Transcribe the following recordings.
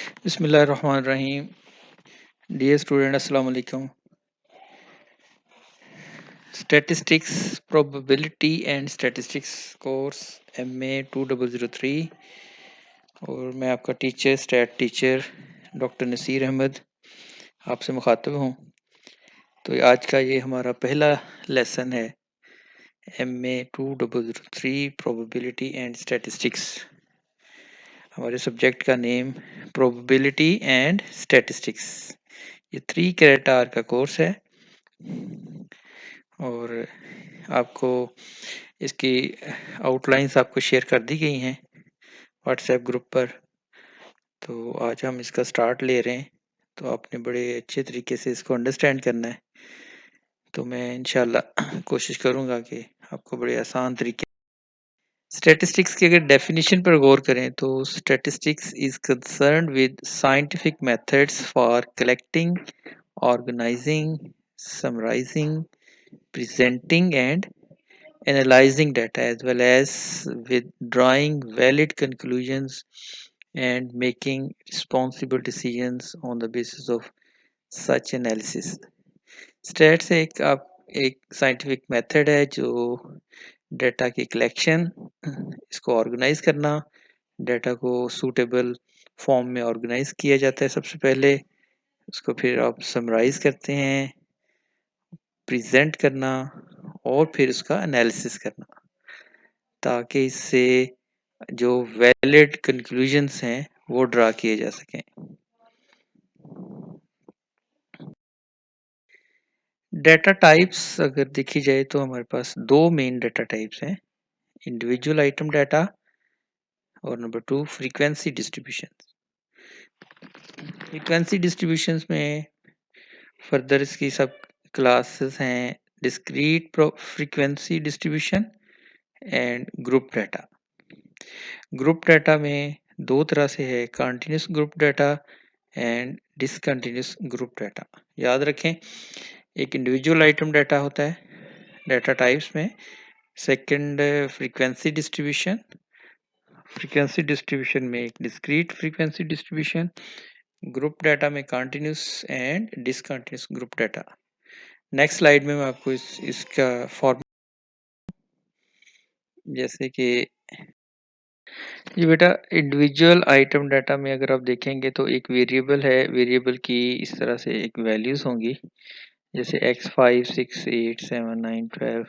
बिस्मिल्लाहिर्रहमानिर्रहीम। Dear student, अस्सलाम वालेकुम। Statistics probability and statistics course MA 2003 और मैं आपका teacher stat teacher doctor Nasir Ahmed आपसे मुखातब हूँ। तो आज का ये हमारा पहला लेसन है MA 2003 प्रोबेबिलिटी एंड स्टैटिस्टिक्स। हमारे सब्जेक्ट का नेम प्रोबेबिलिटी एंड स्टैटिस्टिक्स। ये 3 क्रेडिट आवर का कोर्स है और आपको इसकी आउटलाइंस आपको शेयर कर दी गई हैं व्हाट्सएप ग्रुप पर। तो आज हम इसका स्टार्ट ले रहे हैं, तो आपने बड़े अच्छे तरीके से इसको अंडरस्टैंड करना है। तो मैं इंशाल्लाह कोशिश करूँगा कि आपको बड़े आसान तरीके। स्टैटिस्टिक्स की अगर डेफिनेशन पर गौर करें तो statistics is concerned with scientific methods for collecting, organizing, summarizing, presenting and analyzing data, as well as with drawing valid conclusions and making responsible decisions on the basis of such analysis. Stats एक scientific method है जो data की collection, इसको organise करना, data को suitable form में organise किया जाता है सबसे पहले, उसको फिर आप समराइज करते हैं, प्रेजेंट करना और फिर उसका एनालिसिस करना, ताकि इससे जो वैलिड कंक्लूजन्स हैं वो ड्रा किए जा सकें। डेटा टाइप्स अगर देखी जाए तो हमारे पास 2 मेन डेटा टाइप्स हैं, इंडिविजुअल आइटम डाटा और number 2 frequency distribution. Frequency distributions में फर्दर इसकी सब क्लासेस हैं, discrete frequency distribution and group data. Group data में 2 तरह से है, continuous group data and discontinuous group data. याद रखें, एक इंडिविजुअल आइटम डाटा होता है डाटा टाइप्स में, second frequency distribution, frequency distribution में एक discrete frequency distribution, group data में continuous and discontinuous group data. Next slide में मैं आपको इसका फॉर्म, जैसे कि जी बेटा, इंडिविजुअल आइटम डाटा में अगर आप देखेंगे तो एक वेरिएबल है, वेरिएबल की इस तरह से एक वैल्यूज होंगी, जैसे x 5 6 8 7 9 12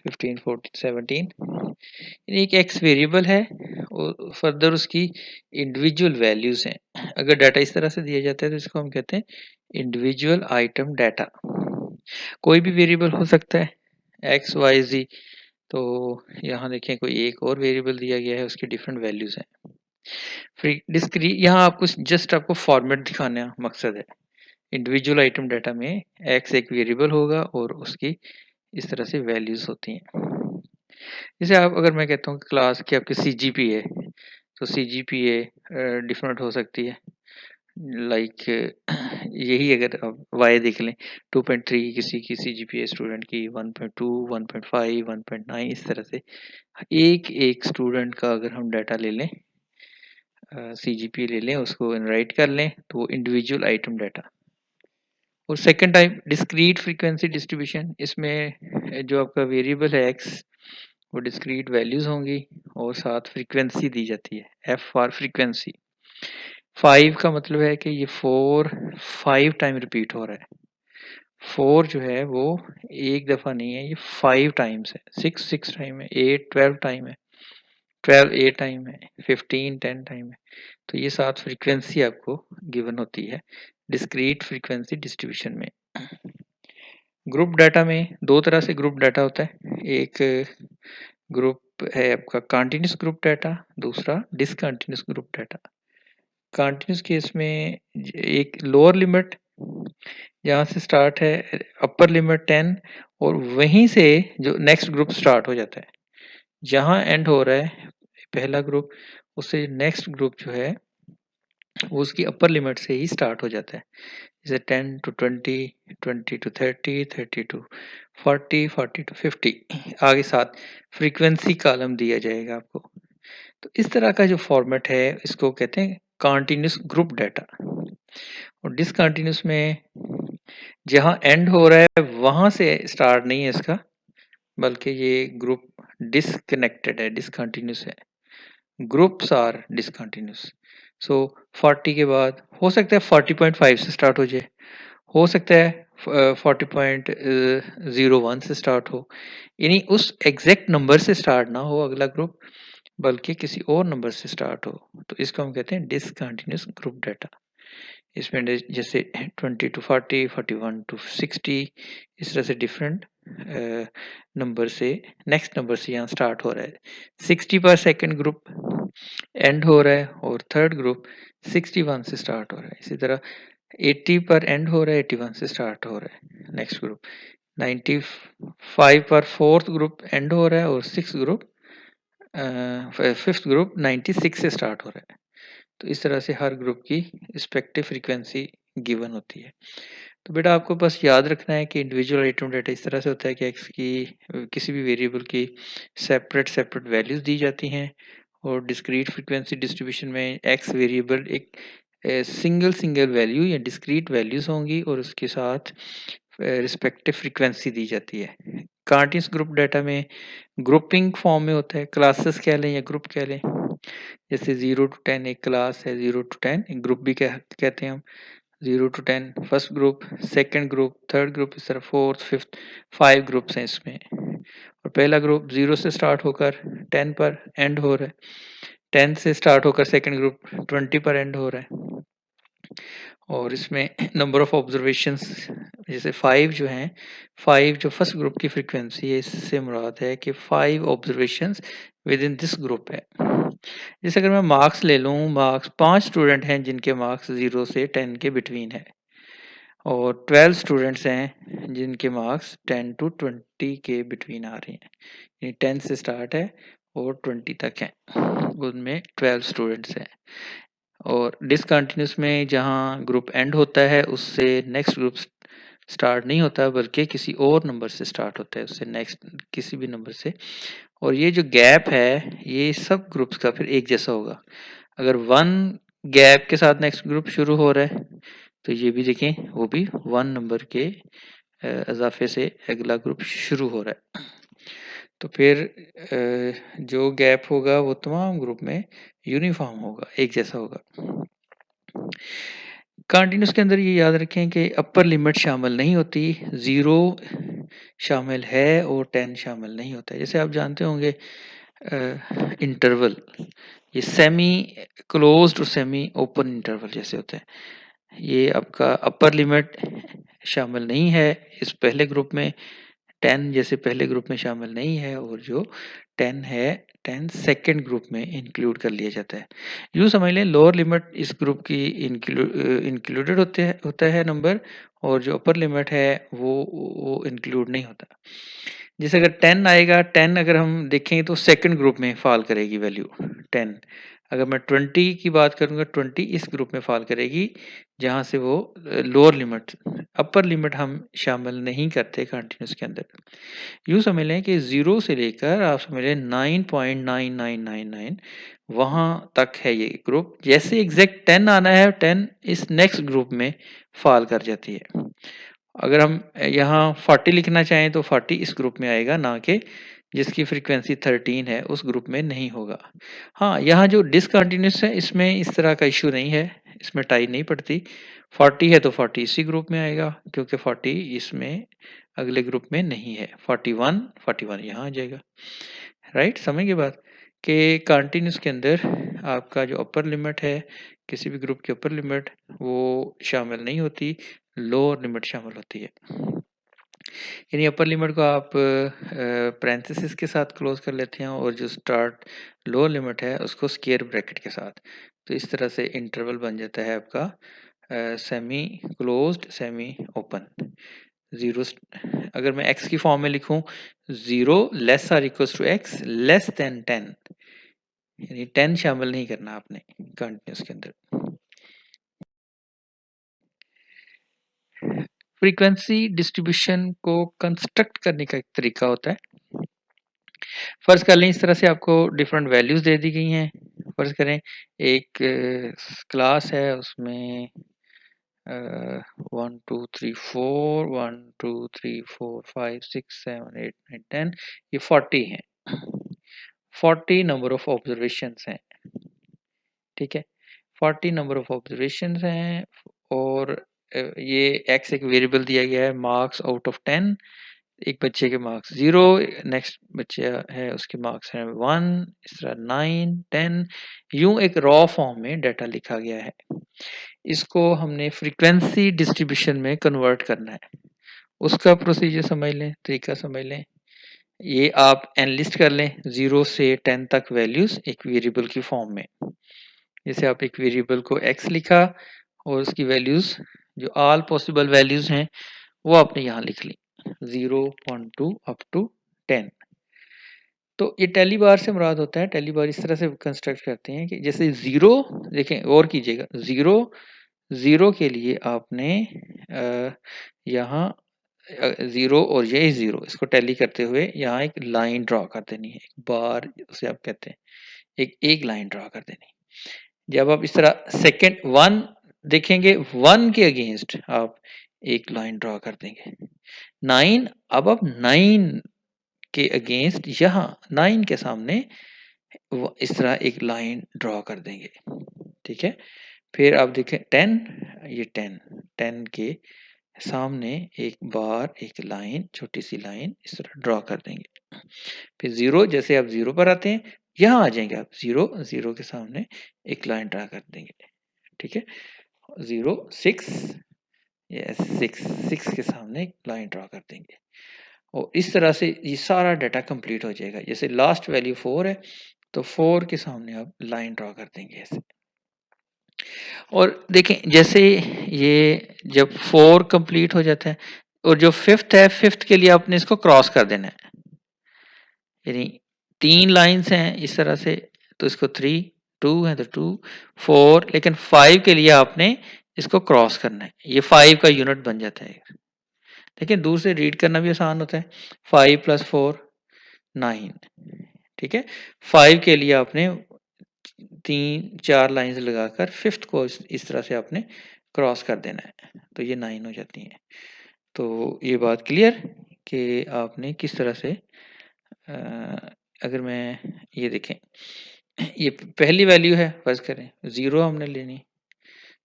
15 14 17, एक x वेरिएबल है और फर्दर उसकी इंडिविजुअल वैल्यूज हैं। अगर डाटा इस तरह से दिया जाता है तो इसको हम कहते हैं इंडिविजुअल आइटम डाटा। कोई भी वेरिएबल हो सकता है x y z, तो यहाँ देखें कोई एक और वेरिएबल दिया गया है, उसकी डिफरेंट वैल्यूज हैं। फ्री डिस्क्रीट, यहाँ आपको जस्ट आपको फॉर्मेट दिखाना मकसद है। इंडिविजुअल आइटम डाटा में x एक वेरिएबल होगा और उसकी इस तरह से वैल्यूज होती हैं। जैसे आप, अगर मैं कहता हूँ कि क्लास की आपकी CGPA, तो CGPA डिफरेंट हो सकती है, लाइक यही अगर आप y देख लें 2.3 किसी की CGPA स्टूडेंट की, 1.2 1.5 1.9, इस तरह से एक स्टूडेंट का अगर हम डाटा ले लें, CGPA ले लें, उसको राइट कर लें, तो वो इंडिविजुअल आइटम डाटा। और second type discrete frequency distribution, इसमें जो आपका वेरिएबल है x, वो डिस्क्रीट वैल्यूज होंगी और साथ फ्रीक्वेंसी दी जाती है, f फॉर फ्रीक्वेंसी। 5 का मतलब है कि ये 4 5 टाइम रिपीट हो रहा है। 4 जो है वो एक दफा नहीं है, ये 5 टाइम्स है। 6 6 टाइम है, 8 12 टाइम है, 12 8 टाइम है, 15 10 टाइम है। तो ये साथ फ्रीक्वेंसी आपको गिवन होती है डिस्क्रीट फ्रीक्वेंसी डिस्ट्रीब्यूशन में। ग्रुप डाटा में 2 तरह से ग्रुप डाटा होता है, एक ग्रुप है आपका कंटीन्यूअस ग्रुप डाटा, दूसरा discontinuous group data. Continuous case में एक लोअर लिमिट यहाँ से स्टार्ट है, अपर लिमिट 10, और वहीं से जो नेक्स्ट ग्रुप स्टार्ट हो जाता है, जहाँ एंड हो रहा है पहला ग्रुप, उससे नेक्स्ट ग्रुप जो है वो उसकी अपर लिमिट से ही स्टार्ट हो जाता है, जैसे 10 to 20, 20 to 30, 30 to 40, 40 to 50, आगे साथ फ्रीक्वेंसी कॉलम दिया जाएगा आपको। तो इस तरह का जो फॉर्मेट है इसको कहते हैं कंटिन्यूस ग्रुप डाटा। और डिसकंटिन्यूस में जहाँ एंड हो रहा है वहां से स्टार्ट नहीं है इसका, बल्कि ये ग्रुप डिसकनेक्टेड है, डिसकंटिन्यूस है। Groups are discontinuous. सो 40 के बाद हो सकता है 40.5 से स्टार्ट हो जाए, हो सकता है 40.01 से स्टार्ट हो, यानी उस एग्जैक्ट नंबर से स्टार्ट ना हो अगला ग्रुप, बल्कि किसी और नंबर से स्टार्ट हो, तो इसको हम कहते हैं डिसकंटिन्यूस ग्रुप डाटा। इसमें जैसे 20 to 40, 41 to 60, इस तरह से डिफरेंट नंबर से नेक्स्ट नंबर से यहाँ स्टार्ट हो रहा है। 60 पर सेकंड ग्रुप एंड हो रहा है और थर्ड ग्रुप 61 से स्टार्ट हो रहा है। इसी तरह 80 पर एंड हो रहा है, 81 से स्टार्ट हो रहा है नेक्स्ट ग्रुप। 95 पर फोर्थ ग्रुप एंड हो रहा है और फिफ्थ ग्रुप 96 से स्टार्ट हो रहा है। तो इस तरह से हर ग्रुप की रिस्पेक्टिव फ्रीक्वेंसी गिवन होती है। तो बेटा आपको बस याद रखना है कि इंडिविजुअल आइटम डाटा इस तरह से होता है कि एक्स की किसी भी वेरिएबल की सेपरेट वैल्यूज दी जाती हैं, और डिस्क्रीट फ्रीक्वेंसी डिस्ट्रीब्यूशन में एक्स वेरिएबल एक सिंगल वैल्यू या डिस्क्रीट वैल्यूज होंगी और उसके साथ रिस्पेक्टिव फ्रीक्वेंसी दी जाती है। कार्टेशियन ग्रुप डाटा में ग्रुपिंग फॉर्म में होता है, क्लासेस कह लें या ग्रुप कह लें। जैसे 0 to 10 एक क्लास है, 0 to 10 एक ग्रुप भी कहते हैं हम। 0 to 10 first group, second group, third group, इस तरह फोर्थ फिफ्थ 5 ग्रुप्स हैं इसमें। और पहला ग्रुप 0 से स्टार्ट होकर 10 पर एंड हो रहा है, 10 से स्टार्ट होकर सेकंड ग्रुप 20 पर एंड हो रहा है। और इसमें नंबर ऑफ ऑब्जर्वेशंस जैसे 5 जो हैं, 5 जो फर्स्ट ग्रुप की फ्रीक्वेंसी है, इससे मुराद है कि 5 observations with in this group है। जैसे अगर मैं मार्क्स ले लूँ, मार्क्स 5 स्टूडेंट हैं जिनके मार्क्स 0 से 10 के बिटवीन है, और 12 स्टूडेंट्स हैं जिनके मार्क्स 10 to 20 के बिटवीन आ रहे हैं, यानी 10 से स्टार्ट है और 20 तक है, उनमें 12 स्टूडेंट्स हैं। और डिसकंटिन्यूस में जहाँ ग्रुप एंड होता है उससे नेक्स्ट ग्रुप स्टार्ट नहीं होता, बल्कि किसी और नंबर से स्टार्ट होता है, उससे नेक्स्ट किसी भी नंबर से। और ये जो गैप है ये सब ग्रुप्स का फिर एक जैसा होगा। अगर 1 गैप के साथ नेक्स्ट ग्रुप शुरू हो रहा है तो ये भी देखें वो भी 1 नंबर के इजाफे से अगला ग्रुप शुरू हो रहा है। तो फिर जो गैप होगा वो तमाम ग्रुप में यूनिफॉर्म होगा, एक जैसा होगा। कंटिन्यूस के अंदर ये याद रखें कि अपर लिमिट शामिल नहीं होती, 0 शामिल है और 10 शामिल नहीं होता है। जैसे आप जानते होंगे इंटरवल, ये सेमी क्लोज्ड और सेमी ओपन इंटरवल जैसे होते हैं। ये आपका अपर लिमिट शामिल नहीं है इस पहले ग्रुप में, 10 जैसे पहले ग्रुप में शामिल नहीं है, और जो 10 है 10 सेकेंड ग्रुप में इंक्लूड कर लिया जाता है। यूँ समझ लें लोअर लिमिट इस ग्रुप की इंक्लूडेड होता है नंबर, और जो अपर लिमिट है वो इंक्लूड नहीं होता। जैसे अगर 10 आएगा, 10 अगर हम देखें तो सेकंड ग्रुप में फॉल करेगी वैल्यू 10। अगर मैं 20 की बात करूंगा, 20 इस ग्रुप में फॉल करेगी जहां से वो लोअर लिमिट, अपर लिमिट हम शामिल नहीं करते कंटिन्यूस के अंदर। यूँ समझ लें कि 0 से लेकर आप समझ लें 9.9999 वहां तक है ये ग्रुप। जैसे एग्जैक्ट 10 आना है, 10 इस नेक्स्ट ग्रुप में फॉल कर जाती है। अगर हम यहाँ 40 लिखना चाहें तो 40 इस ग्रुप में आएगा, ना कि जिसकी फ्रीक्वेंसी 13 है उस ग्रुप में नहीं होगा। हाँ, यहाँ जो डिसकंटिन्यूस है इसमें इस तरह का इश्यू नहीं है, इसमें टाई नहीं पड़ती। 40 है तो 40 इसी ग्रुप में आएगा, क्योंकि 40 इसमें अगले ग्रुप में नहीं है। 41 यहाँ आ जाएगा। राइट, समझ गए बात कि कंटिन्यूस के अंदर आपका जो अपर लिमिट है, किसी भी ग्रुप की अपर लिमिट वो शामिल नहीं होती, लोअर लिमिट शामिल होती है। यानी अपर लिमिट को आप पैरेंथेसिस के साथ क्लोज कर लेते हैं, और जो स्टार्ट लोअर लिमिट है उसको स्क्वायर ब्रैकेट के साथ। तो इस तरह से इंटरवल बन जाता है आपका सेमी क्लोज्ड सेमी ओपन। 0 अगर मैं x की फॉर्म में लिखूं, 0 less or equal to x less than 10, यानी 10 शामिल नहीं करना आपने कंटिन्यूस के अंदर। फ्रीक्वेंसी डिस्ट्रीब्यूशन को कंस्ट्रक्ट करने का एक तरीका होता है। फर्ज कर लें इस तरह से आपको डिफरेंट वैल्यूज दे दी गई हैं, फर्ज करें एक क्लास है, उसमें 1 2 3 4 1 2 3 4 5 6 7 8 9 10, ये 40 हैं, 40 नंबर ऑफ ऑब्जर्वेशंस हैं, ठीक है। 40 नंबर ऑफ ऑब्जर्वेशंस हैं और ये x एक वेरिएबल दिया गया है, मार्क्स आउट ऑफ 10, एक बच्चे के मार्क्स 0, नेक्स्ट बच्चा है उसके मार्क्स हैं 1, इस तरह 9 10, यूं एक रॉ फॉर्म में डाटा लिखा गया है। इसको हमने फ्रीक्वेंसी डिस्ट्रीब्यूशन में कन्वर्ट करना है, उसका प्रोसीजर समझ लें, तरीका समझ लें। ये आप एनलिस्ट कर लें 0 से 10 तक वैल्यूज एक वेरिएबल की फॉर्म में। जैसे आप एक वेरिएबल को x लिखा और उसकी वैल्यूज जो ऑल पॉसिबल वैल्यूज हैं वो आपने यहाँ लिख ली 0 1 2 अप टू 10। तो ये टेली बार से मुराद होता है, टेली बार इस तरह से कंस्ट्रक्ट करते हैं कि जैसे 0, देखें और कीजिएगा, 0 के लिए आपने यहाँ 0 और ये 0 इसको टैली करते हुए यहाँ एक लाइन ड्रॉ कर देनी है, एक बार उसे आप कहते हैं, एक लाइन ड्रॉ कर देनी। जब आप इस तरह सेकेंड 1 देखेंगे, 1 के अगेंस्ट आप एक लाइन ड्रॉ कर देंगे। 9, अब आप 9 के अगेंस्ट यहाँ 9 के सामने इस तरह एक लाइन ड्रॉ कर देंगे, ठीक है। फिर आप देखें 10, ये 10 के सामने एक बार एक लाइन, छोटी सी लाइन इस तरह ड्रॉ कर देंगे। फिर 0, जैसे आप 0 पर आते हैं यहाँ आ जाएंगे आप 0 के सामने एक लाइन ड्रा कर देंगे, ठीक है। 0 6, ये 6 के सामने एक लाइन ड्रा कर देंगे और इस तरह से ये सारा डाटा कंप्लीट हो जाएगा। जैसे लास्ट वैल्यू 4 है तो 4 के सामने आप लाइन ड्रा कर देंगे ऐसे। और देखें जैसे ये जब 4 कंप्लीट हो जाता है और जो 5th है, 5th के लिए आपने इसको क्रॉस कर देना है, यानी 3 लाइंस हैं इस तरह से, तो इसको 3, 2 है तो 2 4, लेकिन 5 के लिए आपने इसको क्रॉस करना है, ये 5 का यूनिट बन जाता है। देखिए दूर से रीड करना भी आसान होता है, 5 + 4 9, ठीक है। 5 के लिए आपने 3-4 लाइंस लगाकर 5th को इस तरह से आपने क्रॉस कर देना है, तो ये 9 हो जाती है। तो ये बात क्लियर कि आपने किस तरह से अगर मैं ये देखें, ये पहली वैल्यू है, फर्ज करें 0 हमने लेनी,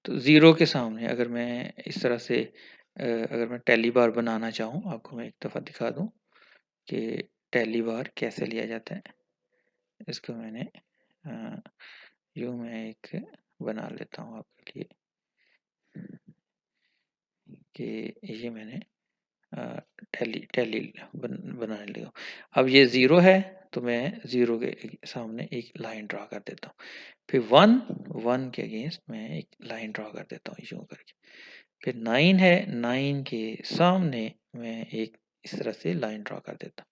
तो 0 के सामने अगर मैं इस तरह से अगर मैं टैली बार बनाना चाहूँ, आपको मैं एक दफ़ा दिखा दूँ कि टैली बार कैसे लिया जाता है। इसको मैंने यूँ मैं एक बना लेता हूँ आपके लिए कि ये मैंने टैली बनाने लगा। अब ये 0 है तो मैं 0 के सामने एक लाइन ड्रा कर देता हूँ। फिर 1 के अगेंस्ट मैं एक लाइन ड्रा कर देता हूँ यूँ करके। फिर 9 है, 9 के सामने मैं एक इस तरह से लाइन ड्रा कर देता हूँ।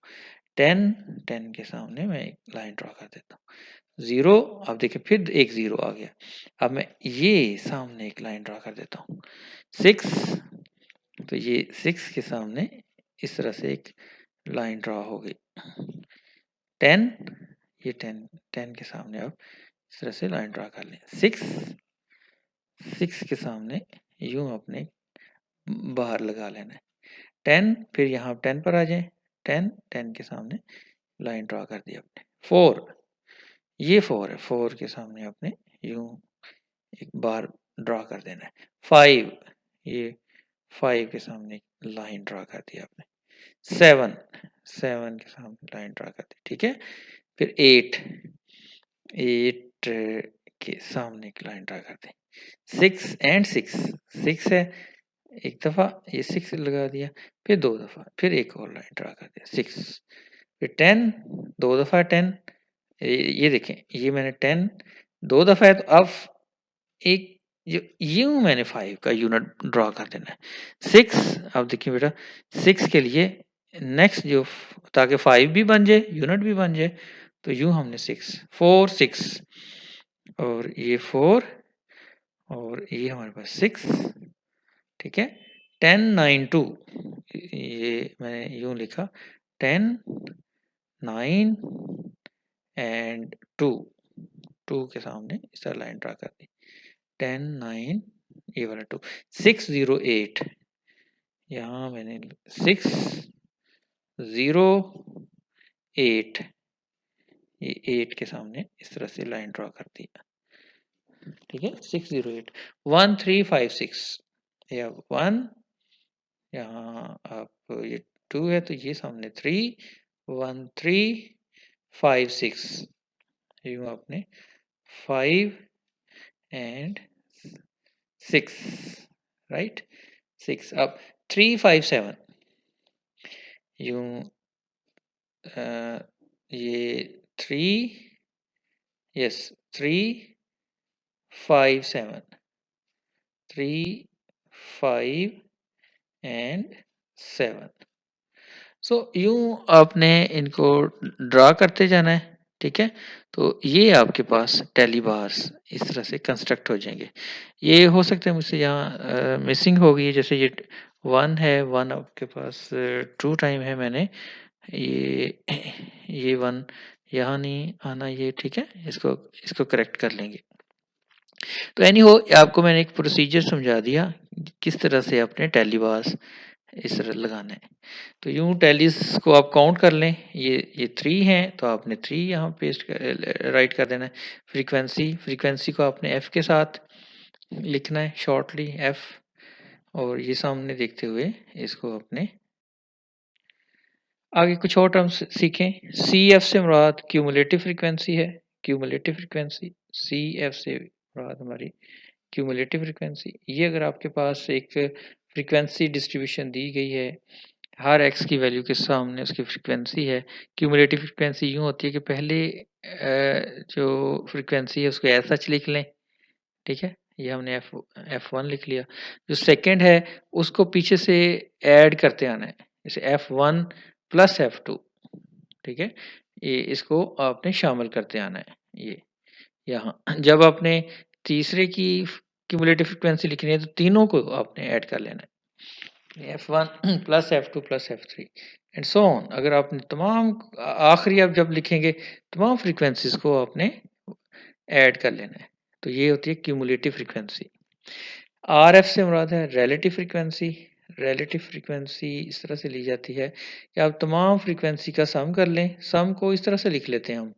10 के सामने मैं एक लाइन ड्रा कर देता हूँ। 0, अब देखिए फिर एक 0 आ गया। अब मैं ये सामने एक लाइन ड्रा कर देता हूँ। 6, तो ये 6 के सामने इस तरह से एक लाइन ड्रा हो गई। 10, ये 10 के सामने अब इस तरह से लाइन ड्रा कर लें। 6 के सामने यूं अपने बाहर लगा लेना है। 10, फिर यहाँ 10 पर आ जाए, 10 के सामने लाइन ड्रा कर दी आपने। 4, ये 4 है, 4 के सामने आपने यूं एक बार ड्रा कर देना है। 5, ये 5 के सामने लाइन ड्रा कर दी आपने। 7 के सामने लाइन ड्रा कर दी, ठीक है। फिर 8 के सामने एक लाइन ड्रा कर दी। 6 है, एक दफा ये 6 लगा दिया, फिर 2 दफा, फिर एक और लाइन ड्रा कर दिया 6। फिर 10, 2 दफा 10, ये देखें ये मैंने 10 2 दफा है, तो अब एक यूं मैंने 5 का यूनिट ड्रॉ कर देना है। 6, अब देखिए बेटा 6 के लिए नेक्स्ट जो ताकि 5 भी बन जाए यूनिट भी बन जाए, तो यूं हमने 4 6 और ये 4 और ये हमारे पास 6, ठीक है। 10 9 2, ये मैंने यूं लिखा 10 9 एंड 2, 2 के सामने इस तरह लाइन ड्रा कर दी। 10 9 ये वाला 2 608 यहाँ मैंने 608 ये 8 के सामने इस तरह से लाइन ड्रा कर दिया। ठीक है 608 1356 या 1 यहाँ आप ये 2 है तो ये सामने 3 1356 यूँ आपने 5 एंड 6 राइट 6 अब 357 यूँ ये 3 यस 357 3 5 एंड 7 सो यूँ आपने इनको ड्रा करते जाना है। ठीक है तो ये आपके पास टैली बार्स इस तरह से कंस्ट्रक्ट हो जाएंगे। ये हो सकता है मुझसे यहाँ मिसिंग हो गई जैसे ये 1 है 1 आपके पास 2 टाइम है मैंने ये 1 यहाँ नहीं आना ये ठीक है इसको करेक्ट कर लेंगे। तो एनी हो आपको मैंने एक प्रोसीजर समझा दिया किस तरह से अपने टैली बार्स इस तरह लगाना है। तो यूँ टैलीज को आप काउंट कर लें ये 3 हैं तो आपने 3 यहाँ पेस्ट राइट कर देना है। फ्रीक्वेंसी को आपने एफ के साथ लिखना है शॉर्टली एफ और ये सामने देखते हुए इसको अपने आगे कुछ और टर्म्स सीखें। सी एफ से मुराद क्यूमुलेटिव फ्रीक्वेंसी है। क्यूमुलेटिव फ्रीक्वेंसी सी एफ से मुराद हमारी क्यूमुलेटिव फ्रीक्वेंसी। ये अगर आपके पास एक फ्रीक्वेंसी डिस्ट्रीब्यूशन दी गई है हर एक्स की वैल्यू के सामने उसकी फ्रीक्वेंसी है। क्यूमुलेटिव फ्रीक्वेंसी यूँ होती है कि पहले जो फ्रीक्वेंसी है उसको एज सच लिख लें। ठीक है ये हमने F1 लिख लिया। जो सेकंड है उसको पीछे से ऐड करते आना है जैसे F1 प्लस F2 ठीक है ये इसको आपने शामिल करते आना है। ये यहाँ जब आपने तीसरे की क्यूमुलेटिव फ्रीक्वेंसी लिखनी है तो तीनों को आपने ऐड कर लेना है F1 plus F2 plus F3 and so on. अगर आपने तमाम आखिरी आप जब लिखेंगे तमाम फ्रीक्वेंसीज को आपने ऐड कर लेना है। तो ये होती है क्यूमुलेटिव फ्रीक्वेंसी। RF से मुराद है रिलेटिव फ्रीक्वेंसी। रिलेटिव फ्रीक्वेंसी इस तरह से ली जाती है कि आप तमाम फ्रीक्वेंसी का सम कर लें। सम को इस तरह से लिख लेते हैं हम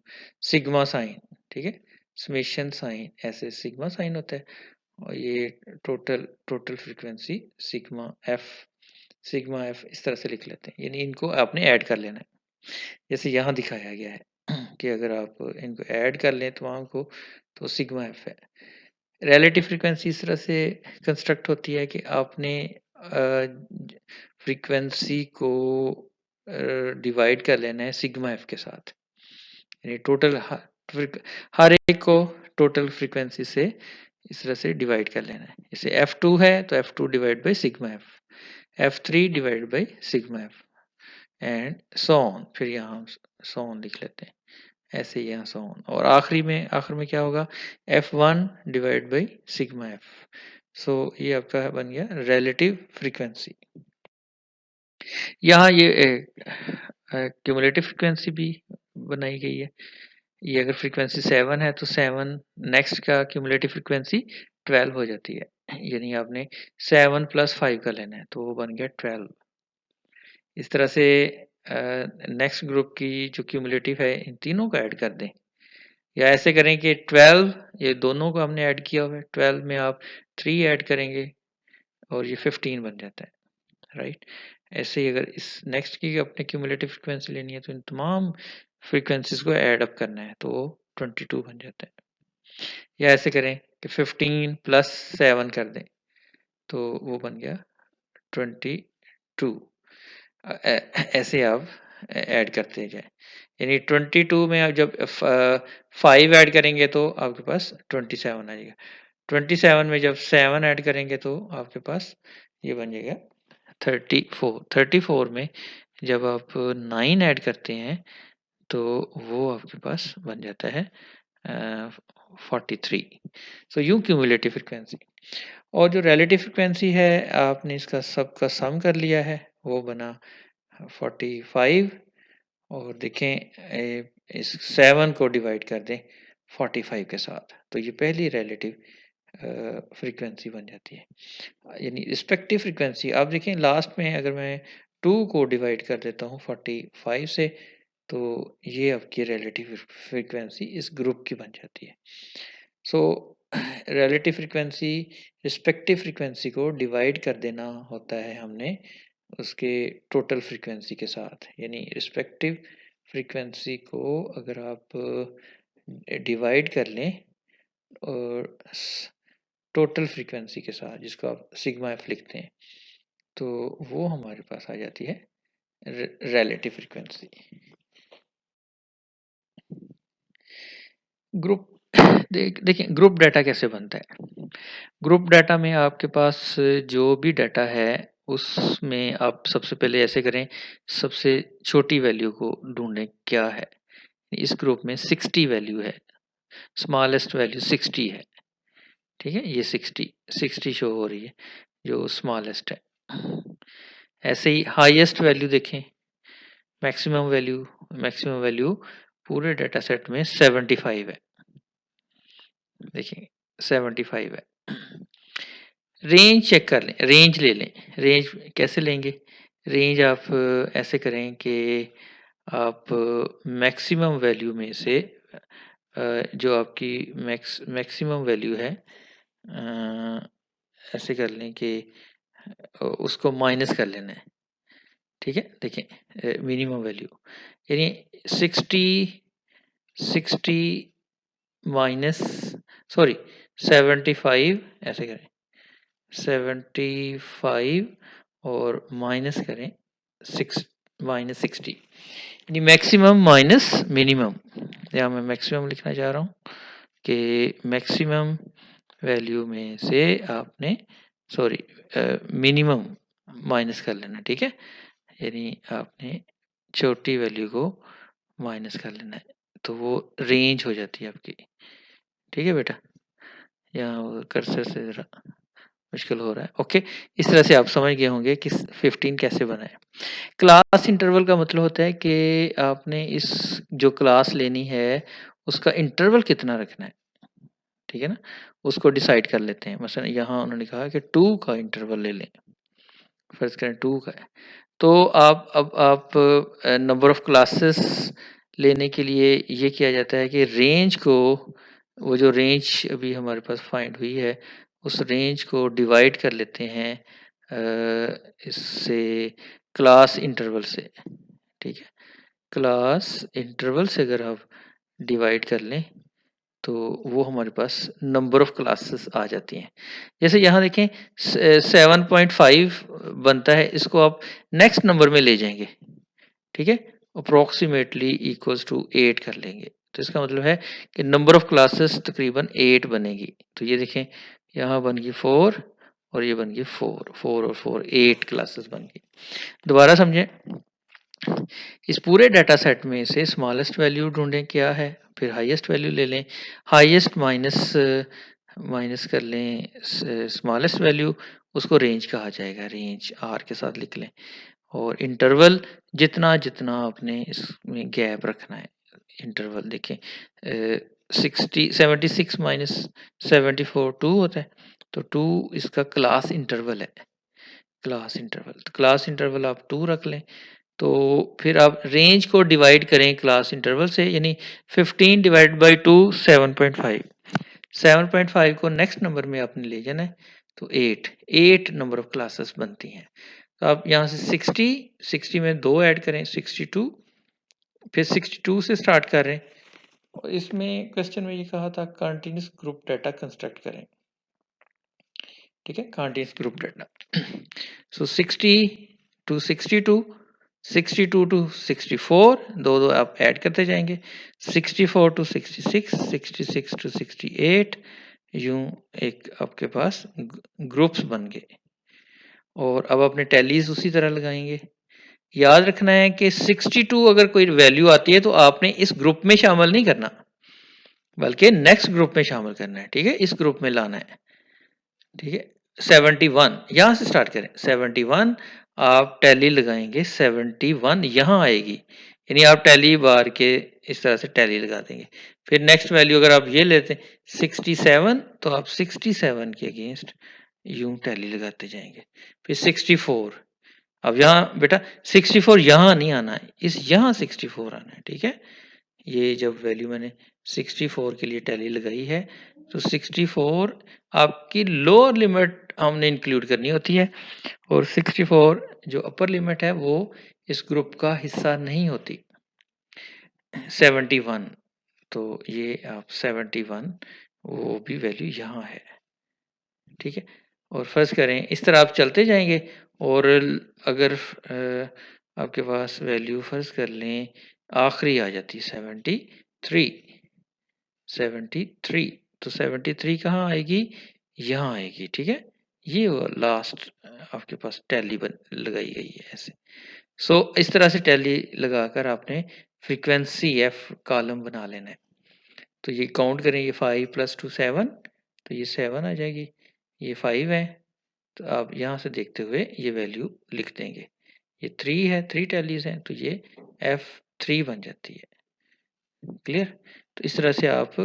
सिग्मा साइन। ठीक है समेशन साइन ऐसे सिग्मा साइन होता है और ये टोटल फ्रीक्वेंसी सिग्मा एफ इस तरह से लिख लेते हैं। यानी इनको आपने ऐड कर लेना है जैसे यहाँ दिखाया गया है कि अगर आप इनको ऐड कर लें तमाम को तो सिग्मा एफ है। रिलेटिव फ्रीक्वेंसी इस तरह से कंस्ट्रक्ट होती है कि आपने फ्रीक्वेंसी को डिवाइड कर लेना है सिग्मा एफ के साथ यानी टोटल हर एक को टोटल फ्रीक्वेंसी से इस तरह से डिवाइड कर लेना है। जैसे F2 है तो F2 divide by sigma F F3 divide by sigma F and so on. फिर यहाँ हम सो ऑन लिख लेते हैं ऐसे यहाँ सो ऑन और आखिर में क्या होगा F1 divide by sigma F. So ये आपका बन गया रिलेटिव फ्रीक्वेंसी। यहाँ ये क्यूमुलेटिव फ्रीक्वेंसी भी बनाई गई है। ये अगर फ्रीक्वेंसी 7 है तो 7 नेक्स्ट का क्यूमुलेटिव फ्रीक्वेंसी 12 हो जाती है यानी आपने 7 प्लस 5 का लेना है तो वो बन गया 12। इस तरह से नेक्स्ट ग्रुप की जो क्यूमुलेटिव है इन तीनों को ऐड कर दें या ऐसे करें कि 12 ये दोनों को हमने ऐड किया हुआ है 12 में आप 3 ऐड करेंगे और ये 15 बन जाता है राइट। ऐसे ही अगर इस नेक्स्ट की अपने क्यूमुलेटिव फ्रीक्वेंसी लेनी है तो इन तमाम फ्रीक्वेंसीज को ऐड अप करना है तो 22 बन जाता है। या ऐसे करें कि 15 प्लस 7 कर दें तो वो बन गया 22। ऐसे आप ऐड करते जाए यानी 22 में आप जब 5 ऐड करेंगे तो आपके पास 27 आ जाएगा। 27 में जब 7 ऐड करेंगे तो आपके पास ये बन जाएगा 34 में जब आप 9 ऐड करते हैं तो वो आपके पास बन जाता है 43। सो यूं क्यूमुलेटिव फ्रीक्वेंसी और जो रिलेटिव फ्रीक्वेंसी है आपने इसका सबका सम कर लिया है वो बना 45 और देखें इस 7 को डिवाइड कर दें 45 के साथ, तो ये पहली रिलेटिव फ्रीक्वेंसी बन जाती है। यानी रिस्पेक्टिव फ्रीक्वेंसी आप देखें लास्ट में अगर मैं 2 को डिवाइड कर देता हूँ 45 से, तो ये आपकी रिलेटिव फ्रीक्वेंसी इस ग्रुप की बन जाती है। So relative frequency respective frequency को डिवाइड कर देना होता है हमने उसके टोटल फ्रीक्वेंसी के साथ, यानी रिस्पेक्टिव फ्रीक्वेंसी को अगर आप डिवाइड कर लें और टोटल फ्रीक्वेंसी के साथ, जिसको आप सिग्मा एफ लिखते हैं, तो वो हमारे पास आ जाती है रिलेटिव फ्रीक्वेंसी। ग्रुप देखिए ग्रुप डाटा कैसे बनता है। ग्रुप डाटा में आपके पास जो भी डाटा है उसमें आप सबसे पहले ऐसे करें, सबसे छोटी वैल्यू को ढूंढें क्या है। इस ग्रुप में 60 वैल्यू है, स्मॉलेस्ट वैल्यू 60 है, ठीक है, ये 60 शो हो रही है जो स्मॉलेस्ट है। ऐसे ही हाईएस्ट वैल्यू देखें, मैक्सिमम वैल्यू पूरे डाटा सेट में 75 है, देखिए 75 है। रेंज चेक कर लें, रेंज ले लें। रेंज कैसे लेंगे? रेंज आप ऐसे करें कि आप मैक्सिमम वैल्यू में से जो आपकी मैक्सिमम वैल्यू है ऐसे कर लें कि उसको माइनस कर लेना है, ठीक है। देखिए मिनिमम वैल्यू यानी 60 माइनस 75 ऐसे करें, 75 और माइनस करें -60 यानी मैक्सिमम माइनस मिनिमम। यहाँ मैं मैक्सिमम लिखना चाह रहा हूँ कि मैक्सिमम वैल्यू में से आपने मिनिमम माइनस कर लेना, ठीक है। यानी आपने छोटी वैल्यू को माइनस कर लेना है, तो वो रेंज हो जाती है आपकी, ठीक है बेटा। यहाँ कर्सर से ज़रा मुश्किल हो रहा है, ओके। इस तरह से आप समझ गए होंगे कि 15 कैसे बनाए। क्लास इंटरवल का मतलब होता है कि आपने इस जो क्लास लेनी है उसका इंटरवल कितना रखना है, ठीक है ना, उसको डिसाइड कर लेते हैं। मसलन यहाँ उन्होंने कहा कि 2 का इंटरवल ले लें, फर्ज करें 2 का है, तो अब आप नंबर ऑफ क्लासेस लेने के लिए ये किया जाता है कि रेंज को, वो जो रेंज अभी हमारे पास फाइंड हुई है उस रेंज को डिवाइड कर लेते हैं इससे क्लास इंटरवल से, ठीक है। क्लास इंटरवल से अगर आप डिवाइड कर लें तो वो हमारे पास नंबर ऑफ क्लासेस आ जाती हैं। जैसे यहाँ देखें 7.5 बनता है, इसको आप नेक्स्ट नंबर में ले जाएंगे, ठीक है, अप्रोक्सीमेटली इक्वल्स टू 8 कर लेंगे, तो इसका मतलब है कि नंबर ऑफ क्लासेस तकरीबन 8 बनेगी। तो ये देखें यहाँ बन गई 4 और ये बन गई 4 और 4 8 क्लासेस बन गई। दोबारा समझें, इस पूरे डाटा सेट में से स्मॉलेस्ट वैल्यू ढूंढें क्या है, फिर हाईएस्ट वैल्यू ले लें, हाईएस्ट माइनस कर लें स्मॉलेस्ट वैल्यू, उसको रेंज कहा जाएगा, रेंज आर के साथ लिख लें। और इंटरवल जितना जितना आपने इसमें गैप रखना है, इंटरवल देखें 76 माइनस 74 2 होता है, तो 2 इसका क्लास इंटरवल है, क्लास इंटरवल, तो क्लास इंटरवल आप 2 रख लें। तो फिर आप रेंज को डिवाइड करें क्लास इंटरवल से, यानी 15 डिवाइड बाई 2 7.5, 7.5 को नेक्स्ट नंबर में आपने ले जाना है, तो 8 नंबर ऑफ क्लासेस बनती हैं। तो आप यहाँ से 60 में 2 ऐड करें 62, फिर 62 से स्टार्ट कर रहे हैं, और इसमें क्वेश्चन में ये कहा था कंटिन्यूस ग्रुप डाटा कंस्ट्रक्ट करें, ठीक है, continuous group data. So 60 to 62, 62 to 64, दो आप ऐड करते जाएंगे, 64 टू 66, 66 टू 68, यूं एक आपके पास ग्रुप्स बन गए। और अब अपने टैलीज उसी तरह लगाएंगे। याद रखना है कि 62 अगर कोई वैल्यू आती है तो आपने इस ग्रुप में शामिल नहीं करना, बल्कि नेक्स्ट ग्रुप में शामिल करना है, ठीक है, इस ग्रुप में लाना है, ठीक है। 71 यहाँ से स्टार्ट करें, 71 आप टैली लगाएंगे, 71 यहाँ आएगी, यानी आप टैली बार के इस तरह से टैली लगा देंगे। फिर नेक्स्ट वैल्यू अगर आप ये लेते हैं 67, तो आप 67 के अगेंस्ट यूं टैली लगाते जाएंगे। फिर 64, अब यहाँ बेटा 64 यहाँ नहीं आना है, इस यहाँ 64 आना है, ठीक है। ये जब वैल्यू मैंने 64 के लिए टैली लगाई है, तो 64 आपकी लोअर लिमिट हमने इंक्लूड करनी होती है, और 64 जो अपर लिमिट है वो इस ग्रुप का हिस्सा नहीं होती। 71, तो ये आप 71 वो भी वैल्यू यहाँ है, ठीक है। और फर्ज करें इस तरह आप चलते जाएंगे, और अगर आपके पास वैल्यू फर्ज कर लें आखिरी आ जाती 73, तो 73 कहाँ आएगी, यहाँ आएगी, ठीक है। ये वो लास्ट आपके पास टैली लगाई गई है ऐसे। सो इस तरह से टैली लगाकर आपने फ्रीक्वेंसी एफ कॉलम बना लेना है। तो ये काउंट करें, ये 5 + 2 7, तो ये 7 आ जाएगी, ये 5 है, तो आप यहाँ से देखते हुए ये वैल्यू लिख देंगे। ये 3 है, 3 टैलीज हैं, तो ये F3 बन जाती है। क्लियर। तो इस तरह से आप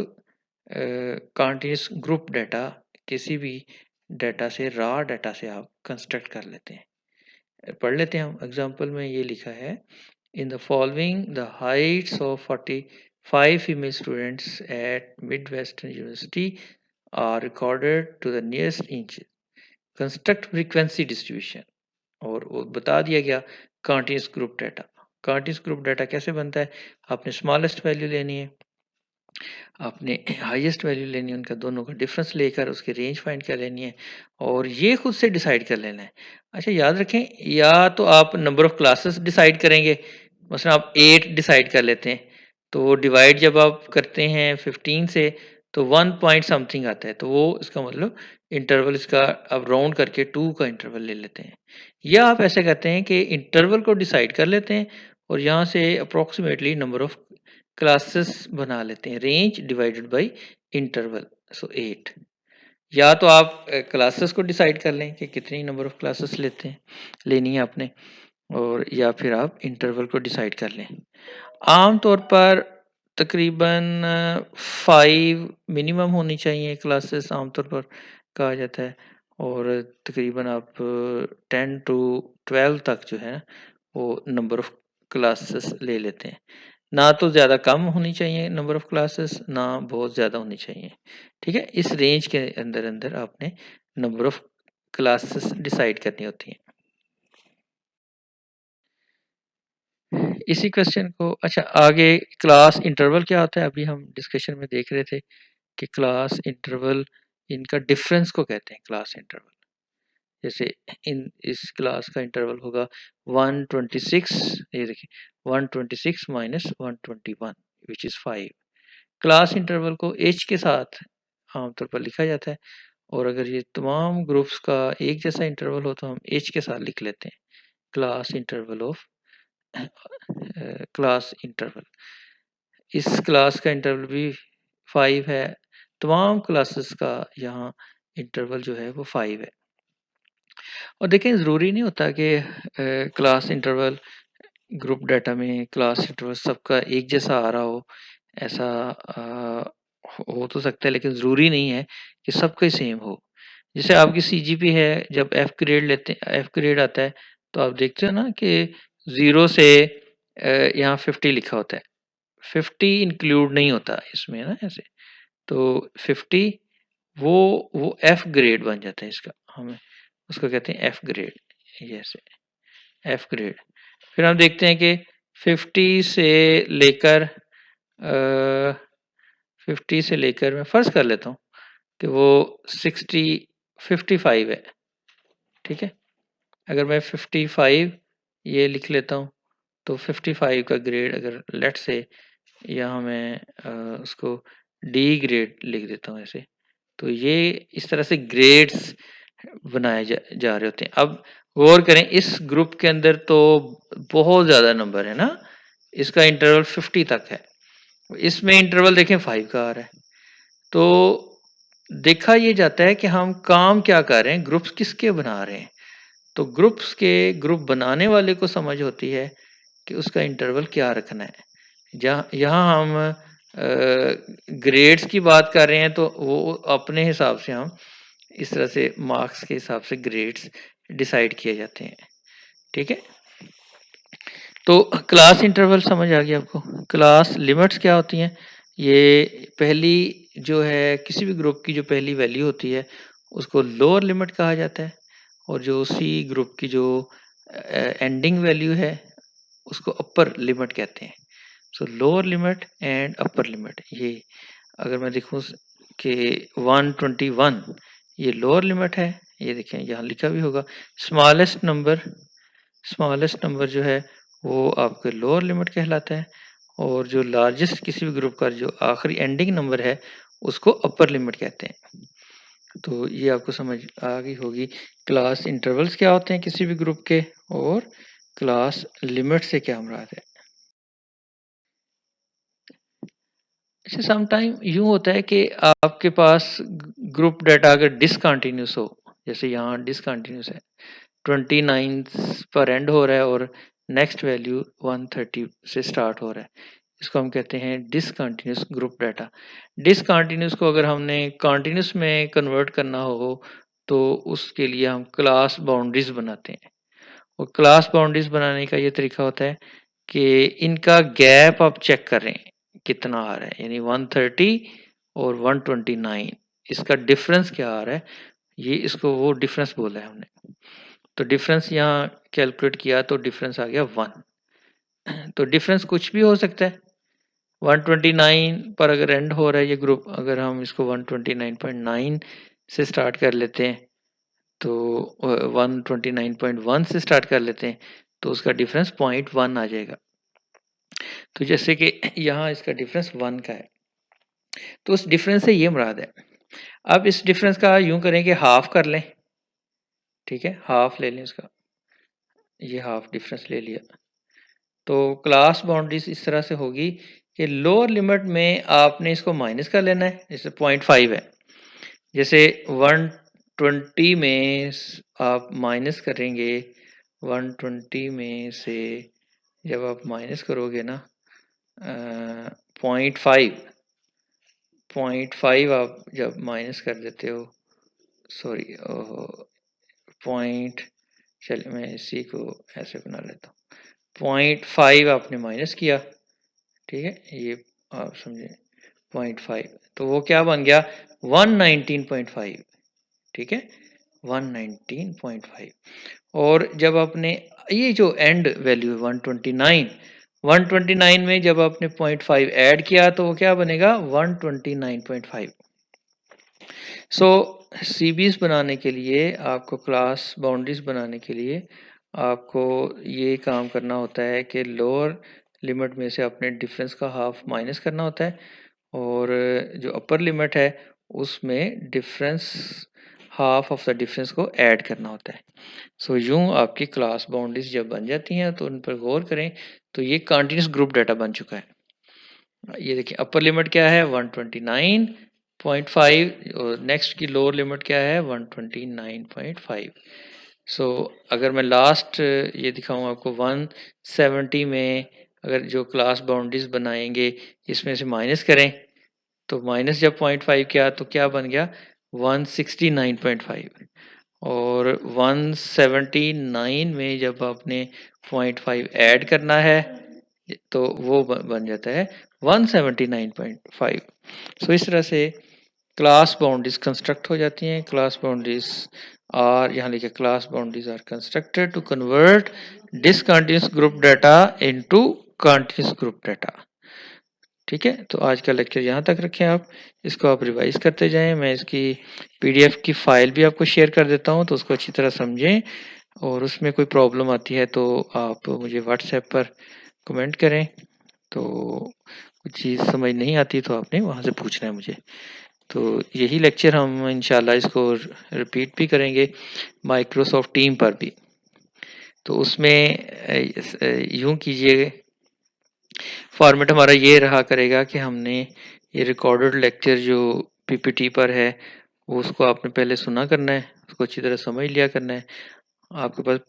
कंटीन्यूअस ग्रुप डाटा किसी भी डाटा से, रॉ डाटा से आप कंस्ट्रक्ट कर लेते हैं। पढ़ लेते हैं हम। एग्जांपल में ये लिखा है, in the following the heights of 45 female students at midwestern university are recorded to the nearest inch, construct frequency distribution. और वो बता दिया गया continuous group data. Continuous group data कैसे बनता है, आपने स्मॉलेस्ट वैल्यू लेनी है, आपने हाईएस्ट वैल्यू लेनी है, उनका दोनों का डिफरेंस लेकर उसकी रेंज फाइंड कर लेनी है, और ये खुद से डिसाइड कर लेना है। अच्छा याद रखें, या तो आप नंबर ऑफ क्लासेस डिसाइड करेंगे, मसलन आप 8 डिसाइड कर लेते हैं, तो डिवाइड जब आप करते हैं 15 से, तो 1 पॉइंट समथिंग आता है, तो वो इसका मतलब इंटरवल इसका अब राउंड करके 2 का इंटरवल ले लेते हैं। या आप ऐसे करते हैं कि इंटरवल को डिसाइड कर लेते हैं, और यहाँ से अप्रोक्सीमेटली नंबर ऑफ क्लासेस बना लेते हैं, रेंज डिवाइडेड बाय इंटरवल, सो 8। या तो आप क्लासेस को डिसाइड कर लें कि कितनी नंबर ऑफ क्लासेस लेनी है आपने, और या फिर आप इंटरवल को डिसाइड कर लें। आम तौर पर तकरीबन 5 मिनिमम होनी चाहिए क्लासेस, आमतौर पर कहा जाता है, और तकरीबन आप 10 to 12 तक जो है वो नंबर ऑफ क्लासेस ले लेते हैं। ना तो ज़्यादा कम होनी चाहिए नंबर ऑफ क्लासेस, ना बहुत ज़्यादा होनी चाहिए, ठीक है। इस रेंज के अंदर अंदर आपने नंबर ऑफ क्लासेस डिसाइड करनी होती हैं। इसी क्वेश्चन को, अच्छा आगे क्लास इंटरवल क्या होता है, अभी हम डिस्कशन में देख रहे थे कि क्लास इंटरवल, इनका डिफरेंस को कहते हैं क्लास इंटरवल। जैसे इन इस क्लास का इंटरवल होगा 126, ये देखिए 126 minus 121 which is 5। Class interval को एच के साथ आमतौर पर लिखा जाता है, और अगर ये तमाम ग्रुप्स का एक जैसा इंटरवल हो तो हम एच के साथ लिख लेते हैं, class interval of class interval. इस क्लास का इंटरवल भी 5 है, तमाम क्लासेस का यहाँ इंटरवल जो है वो 5 है। और देखें ज़रूरी नहीं होता कि क्लास इंटरवल ग्रुप डाटा में क्लास इंटरवल सबका एक जैसा आ रहा हो, ऐसा हो तो सकता है, लेकिन ज़रूरी नहीं है कि सबका ही सेम हो। जैसे आपकी सीजीपी है, जब एफ ग्रेड आता है, तो आप देखते हो ना कि 0 से यहाँ 50 लिखा होता है, 50 इंक्लूड नहीं होता इसमें ना ऐसे, तो 50 वो एफ ग्रेड बन जाता है इसका, हमें उसको कहते हैं एफ ग्रेड, ये ऐसे एफ ग्रेड। फिर हम देखते हैं कि 50 से लेकर 50 से लेकर मैं फर्ज कर लेता हूँ कि वो 55 है, ठीक है। अगर मैं 55 ये लिख लेता हूँ, तो 55 का ग्रेड अगर लेट से यहाँ मैं उसको डी ग्रेड लिख देता हूँ ऐसे, तो ये इस तरह से ग्रेड्स बनाए जा रहे होते हैं। अब गौर करें, इस ग्रुप के अंदर तो बहुत ज़्यादा नंबर है ना, इसका इंटरवल 50 तक है, इसमें इंटरवल देखें 5 का आ रहा है। तो देखा ये जाता है कि हम काम क्या कर रहे हैं, ग्रुप्स किसके बना रहे हैं। तो ग्रुप्स के ग्रुप बनाने वाले को समझ होती है कि उसका इंटरवल क्या रखना है। जहाँ यहाँ हम ग्रेड्स की बात कर रहे हैं तो वो अपने हिसाब से हम इस तरह से मार्क्स के हिसाब से ग्रेड्स डिसाइड किए जाते हैं। ठीक है, तो क्लास इंटरवल समझ आ गया आपको। क्लास लिमिट्स क्या होती हैं? ये पहली जो है किसी भी ग्रुप की जो पहली वैल्यू होती है उसको लोअर लिमिट कहा जाता है, और जो उसी ग्रुप की जो एंडिंग वैल्यू है उसको अपर लिमिट कहते हैं। सो lower limit and upper limit, ये अगर मैं देखूँ कि 121 ये लोअर लिमिट है, ये देखें यहाँ लिखा भी होगा। स्मॉलेस्ट नंबर जो है वो आपके लोअर लिमिट कहलाता है, और जो लार्जेस्ट किसी भी ग्रुप का जो आखिरी एंडिंग नंबर है उसको अपर लिमिट कहते हैं। तो ये आपको समझ आ गई होगी क्लास इंटरवल्स क्या होते हैं किसी भी ग्रुप के, और क्लास लिमिट से क्या मुराद है। अच्छा, समटाइम यूँ होता है कि आपके पास ग्रुप डाटा अगर डिसकंटिन्यूस हो, जैसे यहाँ डिसकंटिन्यूस है, 29 पर एंड हो रहा है और नेक्स्ट वैल्यू 130 से स्टार्ट हो रहा है, इसको हम कहते हैं डिसकंटिन्यूस ग्रुप डाटा। डिसकंटिन्यूस को अगर हमने कंटिन्यूस में कन्वर्ट करना हो तो उसके लिए हम क्लास बाउंड्रीज बनाते हैं, और क्लास बाउंड्रीज बनाने का ये तरीका होता है कि इनका गैप आप चेक करें कितना आ रहा है, यानी 130 और 129 इसका डिफरेंस क्या आ रहा है, ये इसको वो डिफरेंस बोला है हमने। तो डिफरेंस यहाँ कैलकुलेट किया तो डिफरेंस आ गया 1। तो डिफरेंस कुछ भी हो सकता है। 129 पर अगर एंड हो रहा है ये ग्रुप, अगर हम इसको 129.9 से स्टार्ट कर लेते हैं तो 129.1 से स्टार्ट कर लेते हैं तो उसका डिफरेंस 0.1 आ जाएगा। तो जैसे कि यहाँ इसका डिफरेंस 1 का है, तो उस डिफरेंस से ये मुराद है। अब इस डिफरेंस का यूं करें कि हाफ कर लें, ठीक है, हाफ ले लें इसका, ये हाफ डिफरेंस ले लिया। तो क्लास बाउंड्रीज इस तरह से होगी कि लोअर लिमिट में आपने इसको माइनस कर लेना है, जैसे 0.5 है, जैसे 120 में आप माइनस करेंगे, 120 में से जब आप माइनस करोगे ना 0.5 आप जब माइनस कर देते हो, सॉरी पॉइंट, चलिए मैं इसी को ऐसे बना लेता हूँ, 0.5 आपने माइनस किया, ठीक है, ये आप समझे 0.5, तो वो क्या बन गया 119.5, ठीक है, 119.5। और जब आपने ये जो एंड वैल्यू है 129 में जब आपने 0.5 ऐड किया तो वो क्या बनेगा 129.5। सो सीबीज बनाने के लिए आपको, क्लास बाउंड्रीज बनाने के लिए आपको ये काम करना होता है कि लोअर लिमिट में से अपने डिफरेंस का हाफ माइनस करना होता है, और जो अपर लिमिट है उसमें difference half of the difference को ऐड करना होता है। सो यूं आपकी क्लास बाउंड्रीज जब बन जाती हैं तो उन पर गौर करें, तो ये कंटिन्यूस ग्रुप डाटा बन चुका है। ये देखिए अपर लिमिट क्या है 129.5, और नेक्स्ट की लोअर लिमिट क्या है 129.5। सो अगर मैं लास्ट ये दिखाऊं आपको 170 में अगर जो क्लास बाउंड्रीज बनाएंगे इसमें से माइनस करें, तो माइनस जब 0.5 किया तो क्या बन गया 169.5, और 179 में जब आपने 0.5 ऐड करना है तो वो बन जाता है 179.5। सो इस तरह से क्लास बाउंड्रीज कंस्ट्रक्ट हो जाती हैं। क्लास बाउंड्रीज आर, यहाँ लिखे class boundaries are constructed to convert discontinuous group data into continuous group data. ठीक है, तो आज का लेक्चर यहाँ तक रखें आप, इसको आप रिवाइज करते जाएं। मैं इसकी पीडीएफ की फाइल भी आपको शेयर कर देता हूँ, तो उसको अच्छी तरह समझें, और उसमें कोई प्रॉब्लम आती है तो आप मुझे व्हाट्सएप पर कमेंट करें। तो कुछ चीज़ समझ नहीं आती तो आपने वहाँ से पूछना है मुझे। तो यही लेक्चर हम इंशाल्लाह इसको रिपीट भी करेंगे माइक्रोसॉफ्ट टीम पर भी। तो उसमें यूँ कीजिए, फॉर्मेट हमारा ये रहा करेगा कि हमने ये रिकॉर्डेड लेक्चर जो पीपीटी पर है वो उसको आपने पहले सुना करना है, उसको अच्छी तरह समझ लिया करना है। आपके पास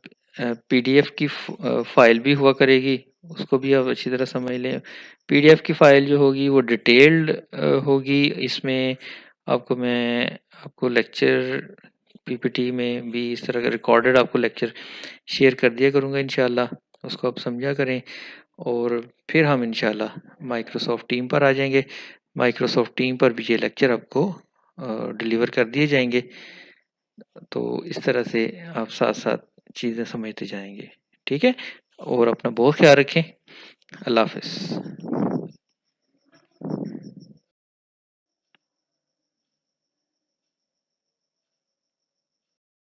पीडीएफ की फाइल भी हुआ करेगी, उसको भी आप अच्छी तरह समझ लें। पीडीएफ की फ़ाइल जो होगी वो डिटेल्ड होगी। इसमें आपको लेक्चर पीपीटी में भी इस तरह का रिकॉर्डेड आपको लेक्चर शेयर कर दिया करूँगा इंशाल्लाह, उसको आप समझा करें। और फिर हम इंशाल्लाह माइक्रोसॉफ्ट टीम पर आ जाएंगे। माइक्रोसॉफ्ट टीम पर भी ये लेक्चर आपको डिलीवर कर दिए जाएंगे। तो इस तरह से आप साथ साथ चीज़ें समझते जाएंगे। ठीक है, और अपना बहुत ख्याल रखें। अल्लाह हाफिज़।